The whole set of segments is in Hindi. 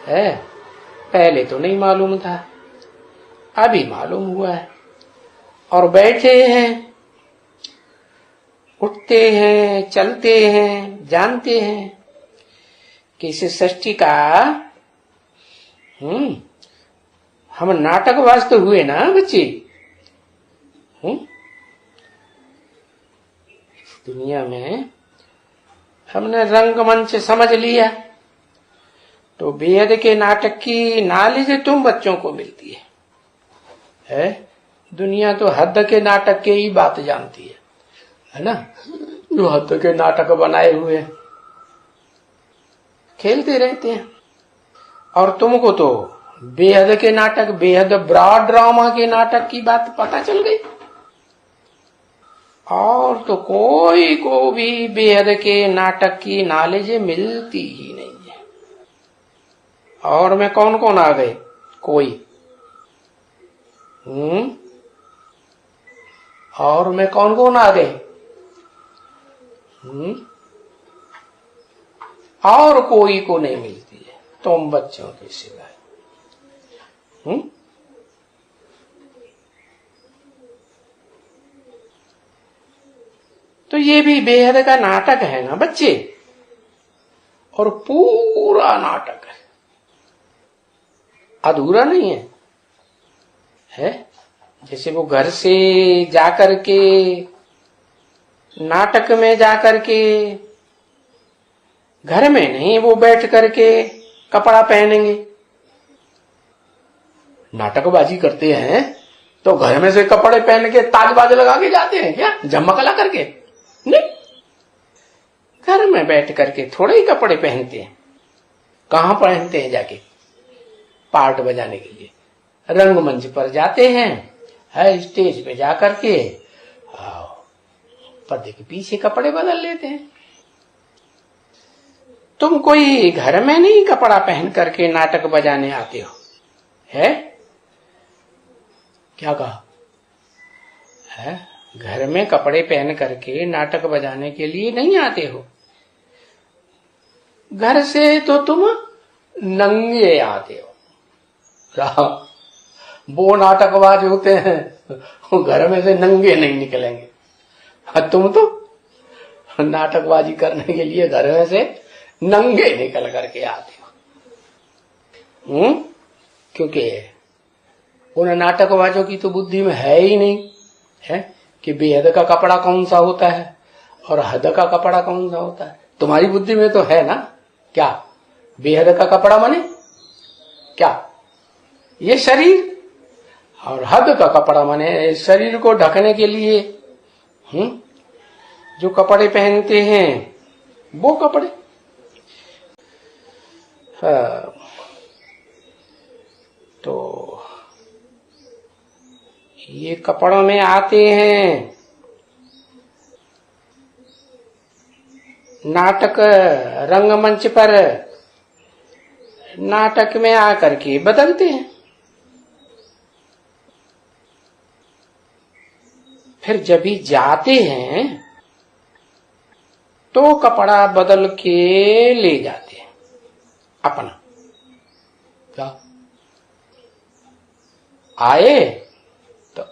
है। पहले तो नहीं मालूम था, अभी मालूम हुआ है। और बैठे हैं, उठते हैं, चलते हैं, जानते हैं कि इस सृष्टि का हम नाटकबाज तो हुए ना बच्चे। दुनिया में हमने रंगमंच समझ लिया तो बेहद के नाटक की नॉलेज तुम बच्चों को मिलती है? दुनिया तो हद के नाटक के ही बात जानती है ना। जो हद के नाटक बनाए हुए हैं, खेलते रहते हैं। और तुमको तो बेहद के नाटक, बेहद ब्रॉड ड्रामा के नाटक की बात पता चल गई। और तो कोई को भी बेहद के नाटक की नॉलेज मिलती ही नहीं है। और में कौन कौन आ गए? कोई और में कौन कौन आ गए? और कोई को नहीं मिलती है तुम बच्चों के सिवाय। तो ये भी बेहद का नाटक है ना बच्चे, और पूरा नाटक है, अधूरा नहीं है। जैसे वो घर से जाकर के नाटक में जाकर के, घर में नहीं वो बैठ करके कपड़ा पहनेंगे। नाटकबाजी करते हैं तो घर में से कपड़े पहन के ताजबाज लगा के जाते हैं क्या, झमकला करके? नहीं, घर में बैठ करके थोड़े ही कपड़े पहनते हैं। कहां पहनते हैं? जाके पार्ट बजाने के लिए रंगमंच पर जाते हैं, स्टेज पे जाकर के पर्दे के पीछे कपड़े बदल लेते हैं। तुम कोई घर में नहीं कपड़ा पहन करके नाटक बजाने आते हो? है क्या कहा है? घर में कपड़े पहन करके नाटक बजाने के लिए नहीं आते हो। घर से तो तुम नंगे आते हो। वो नाटकबाज होते हैं, वो घर में से नंगे नहीं निकलेंगे। तुम तो नाटकबाजी करने के लिए घर में से नंगे निकल करके आते हो। क्योंकि उन नाटकबाजों की तो बुद्धि में है ही नहीं है कि बेहद का कपड़ा कौन सा होता है और हद का कपड़ा कौन सा होता है। तुम्हारी बुद्धि में तो है ना। क्या बेहद का कपड़ा माने क्या? ये शरीर। और हद का कपड़ा माने शरीर को ढकने के लिए जो कपड़े पहनते हैं वो कपड़े। तो ये कपड़ों में आते हैं, नाटक रंगमंच पर नाटक में आकर के बदलते हैं। फिर जब भी जाते हैं तो कपड़ा बदल के ले जाते हैं अपना। क्या आए तो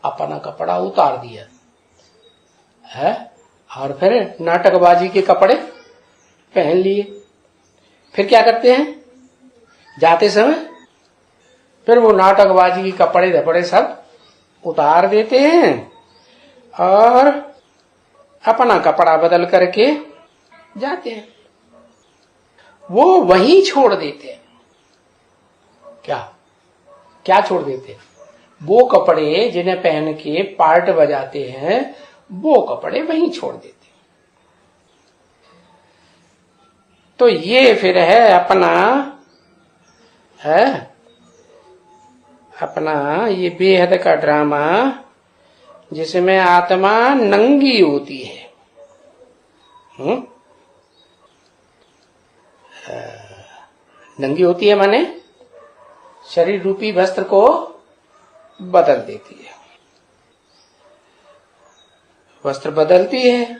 अपना कपड़ा उतार दिया है और फिर नाटकबाजी के कपड़े पहन लिए। फिर क्या करते हैं? जाते समय फिर वो नाटकबाजी के कपड़े धपड़े सब उतार देते हैं और अपना कपड़ा बदल करके जाते हैं। वो वहीं छोड़ देते हैं। क्या छोड़ देते हैं? वो कपड़े जिन्हें पहन के पार्ट बजाते हैं वो कपड़े वहीं छोड़ देते हैं। तो ये फिर है अपना ये बेहद का ड्रामा जिसमें आत्मा नंगी होती है। नंगी होती है माने शरीर रूपी वस्त्र को बदल देती है। वस्त्र बदलती है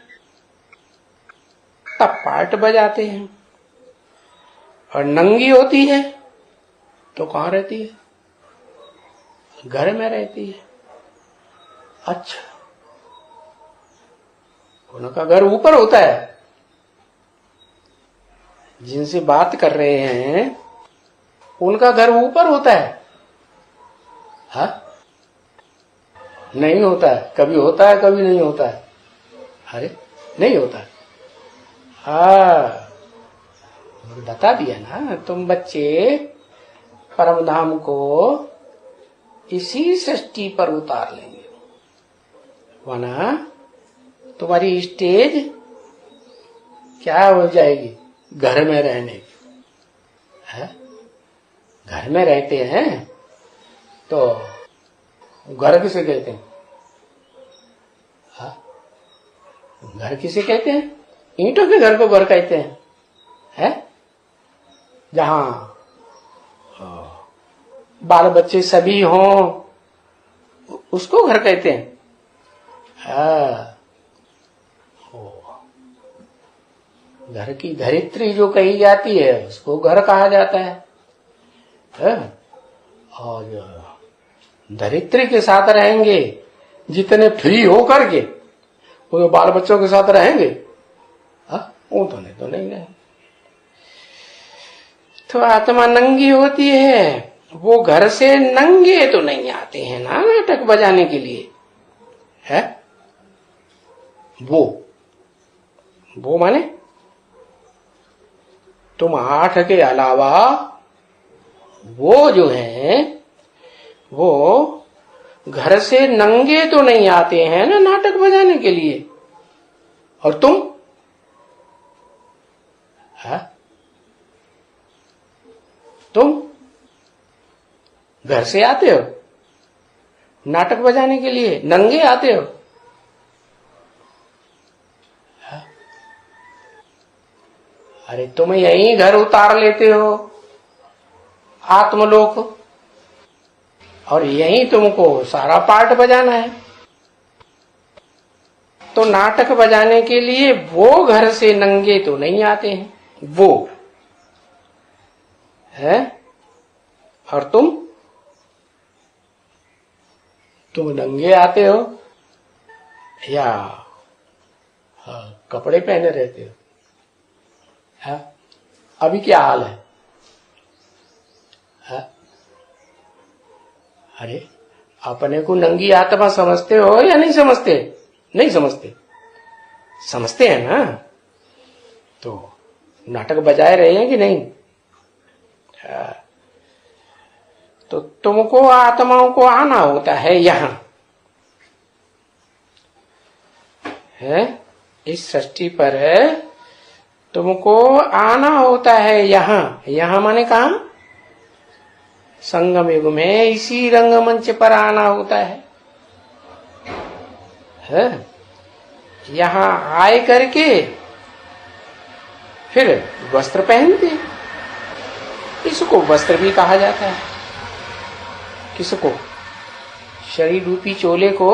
तब पार्ट बजाते हैं और नंगी होती है तो कहाँ रहती है? घर में रहती है। अच्छा, उनका घर ऊपर होता है। जिनसे बात कर रहे हैं उनका घर ऊपर होता है? हाँ, नहीं होता है। कभी होता है, कभी नहीं होता है। अरे नहीं होता है। हाँ, बता दिया ना, तुम बच्चे परम धाम को इसी सृष्टि पर उतार लेंगे, वरना तुम्हारी स्टेज क्या हो जाएगी? घर में रहने की। है? घर में रहते हैं तो घर किसे कहते हैं? हाँ? घर किसे कहते हैं? ईंटों के घर को घर कहते हैं। है? जहां बाल बच्चे सभी हों उसको घर कहते हैं। हाँ, घर की धरित्री जो कही जाती है उसको घर कहा जाता है। और धरित्री के साथ रहेंगे जितने फ्री हो करके, वो बाल बच्चों के साथ रहेंगे? वो तो नहीं रहेंगे। तो आत्मा नंगी होती है, वो घर से नंगे तो नहीं आते हैं ना नाटक बजाने के लिए। है? वो माने तुम 8 के अलावा वो जो है वो घर से नंगे तो नहीं आते हैं ना नाटक बजाने के लिए। और तुम? है? तुम घर से आते हो नाटक बजाने के लिए, नंगे आते हो। अरे तुम यहीं घर उतार लेते हो आत्मलोक, और यहीं तुमको सारा पार्ट बजाना है। तो नाटक बजाने के लिए वो घर से नंगे तो नहीं आते हैं, वो है। और तुम नंगे आते हो या कपड़े पहने रहते हो? है? अभी क्या हाल है? अरे अपने को नंगी आत्मा समझते हो या नहीं समझते? नहीं समझते। समझते हैं ना, तो नाटक बजाए रहे हैं कि नहीं? तो तुमको आत्माओं को आना होता है यहां, है? इस सृष्टि पर तुमको आना होता है यहां माने कहा? संगम युग में इसी रंगमंच पर आना होता है? यहां आए करके फिर वस्त्र पहनते, इसको वस्त्र भी कहा जाता है। किसको? शरीर रूपी चोले को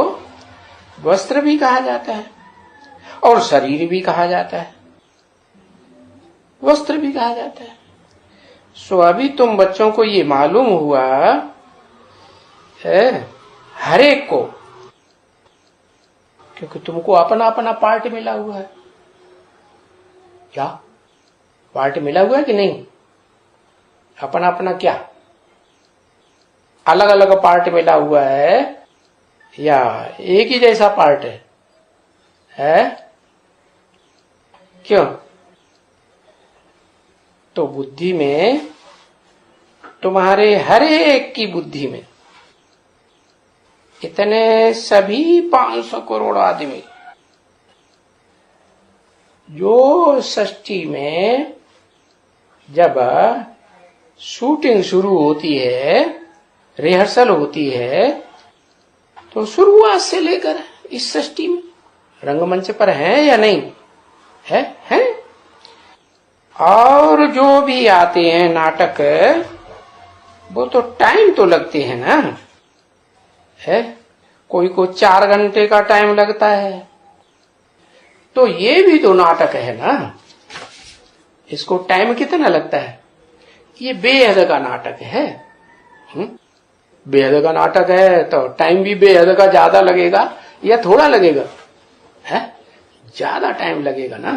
वस्त्र भी कहा जाता है, और शरीर भी कहा जाता है, वस्त्र भी कहा जाता है। सो अभी तुम बच्चों को ये मालूम हुआ है हर एक को, क्योंकि तुमको अपना अपना पार्ट मिला हुआ है। क्या पार्ट मिला हुआ है कि नहीं? अपना अपना क्या? अलग अलग पार्ट मिला हुआ है या एक ही जैसा पार्ट है? क्यों? तो बुद्धि में, तुम्हारे हर एक की बुद्धि में, इतने सभी 500 करोड़ आदमी जो सृष्टि में जब शूटिंग शुरू होती है, रिहर्सल होती है, तो शुरुआत से लेकर इस सृष्टि में रंगमंच पर हैं या नहीं है? और जो भी आते हैं नाटक, वो तो टाइम तो लगते हैं ना, है? कोई को 4 घंटे का टाइम लगता है, तो ये भी तो नाटक है ना। इसको टाइम कितना लगता है? ये बेहद का नाटक है। बेहद का नाटक है तो टाइम भी बेहद का ज्यादा लगेगा या थोड़ा लगेगा? है ज्यादा टाइम लगेगा ना।